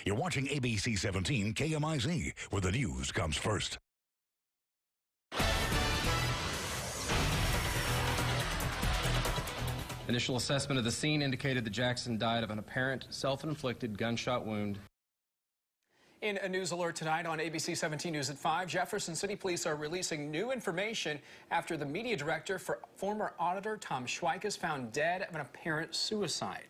You're watching ABC 17 KMIZ, where the news comes first. Initial assessment of the scene indicated that Jackson died of an apparent self-inflicted gunshot wound. In a news alert tonight on ABC 17 News at 5, Jefferson City Police are releasing new information after the media director for former auditor Tom Schweich is found dead of an apparent suicide.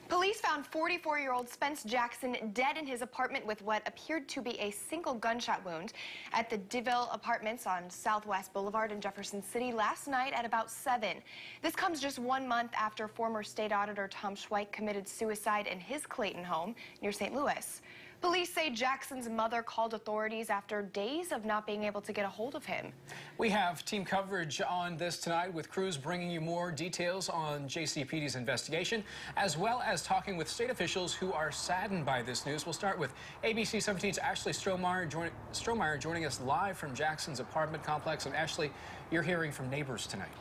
Police found 44-year-old Spence Jackson dead in his apartment with what appeared to be a single gunshot wound at the DeVille Apartments on Southwest Boulevard in Jefferson City last night at about 7. This comes just 1 month after former state auditor Tom Schweich committed suicide in his Clayton home near St. Louis. Police say Jackson's mother called authorities after days of not being able to get a hold of him. We have team coverage on this tonight with crews bringing you more details on JCPD's investigation, as well as talking with state officials who are saddened by this news. We'll start with ABC 17's Ashley Strohmeyer joining us live from Jackson's apartment complex. And Ashley, you're hearing from neighbors tonight.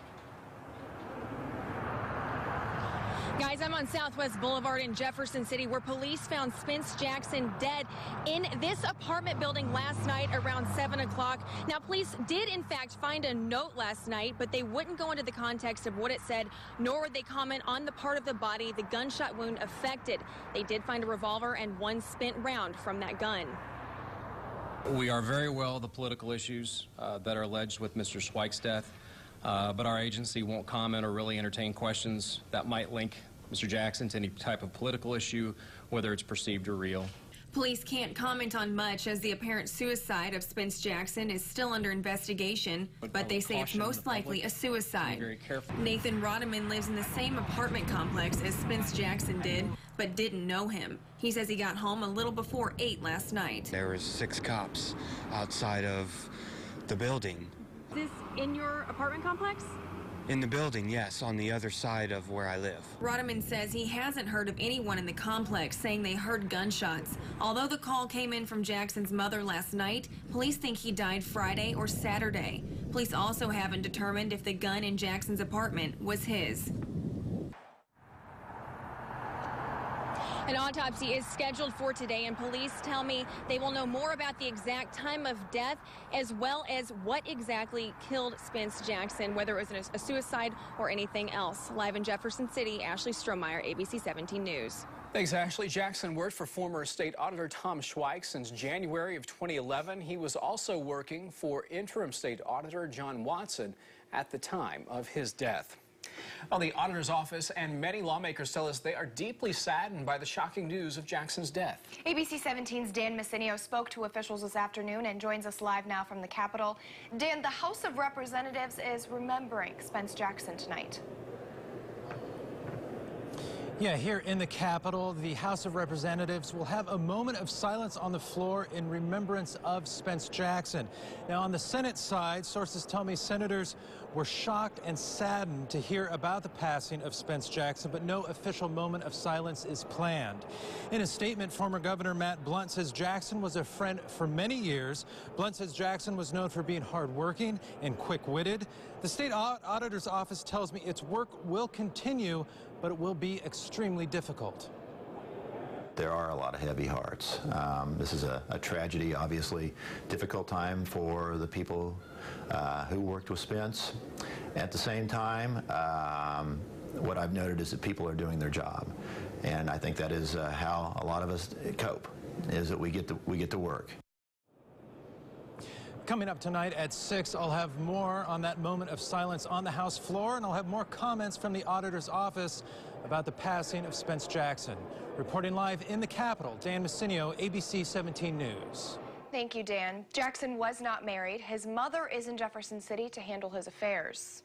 Guys, I'm on Southwest Boulevard in Jefferson City, where police found Spence Jackson dead in this apartment building last night around 7 o'clock. Now, police did, in fact, find a note last night, but they wouldn't go into the context of what it said, nor would they comment on the part of the body the gunshot wound affected. They did find a revolver and one spent round from that gun. We are very well the political issues that are alleged with Mr. Schweich's death. But our agency won't comment or really entertain questions that might link Mr. Jackson to any type of political issue, whether it's perceived or real. Police can't comment on much as the apparent suicide of Spence Jackson is still under investigation, but they say it's most likely a suicide. Very careful. Nathan Rodeman lives in the same apartment complex as Spence Jackson did, but didn't know him. He says he got home a little before 8 last night. There was 6 cops outside of the building. Is this in your apartment complex? In the building, yes, on the other side of where I live. Rodeman says he hasn't heard of anyone in the complex saying they heard gunshots. Although the call came in from Jackson's mother last night, police think he died Friday or Saturday. Police also haven't determined if the gun in Jackson's apartment was his. An autopsy is scheduled for today, and police tell me they will know more about the exact time of death as well as what exactly killed Spence Jackson, whether it was a suicide or anything else. Live in Jefferson City, Ashley Strohmeyer, ABC 17 News. Thanks, Ashley. Jackson worked for former state auditor Tom Schweich since January of 2011. He was also working for interim state auditor John Watson at the time of his death. Well, the auditor's office and many lawmakers tell us they are deeply saddened by the shocking news of Jackson's death. ABC 17's Dan Messinio spoke to officials this afternoon and joins us live now from the Capitol. Dan, the House of Representatives is remembering Spence Jackson tonight. Yeah, here in the Capitol, the House of Representatives will have a moment of silence on the floor in remembrance of Spence Jackson. Now, on the Senate side, sources tell me senators were shocked and saddened to hear about the passing of Spence Jackson, but no official moment of silence is planned. In a statement, former Governor Matt Blunt says Jackson was a friend for many years. Blunt says Jackson was known for being hardworking and quick-witted. The state auditor's office tells me its work will continue, but it will be extremely difficult. There are a lot of heavy hearts. This is a tragedy, obviously. Difficult time for the people who worked with Spence. At the same time, what I've noted is that people are doing their job. And I think that is how a lot of us cope, is that we get to work. Coming up tonight at 6, I'll have more on that moment of silence on the House floor, and I'll have more comments from the auditor's office about the passing of Spence Jackson. Reporting live in the Capitol, Dan Messinio, ABC 17 News. Thank you, Dan. Jackson was not married. His mother is in Jefferson City to handle his affairs.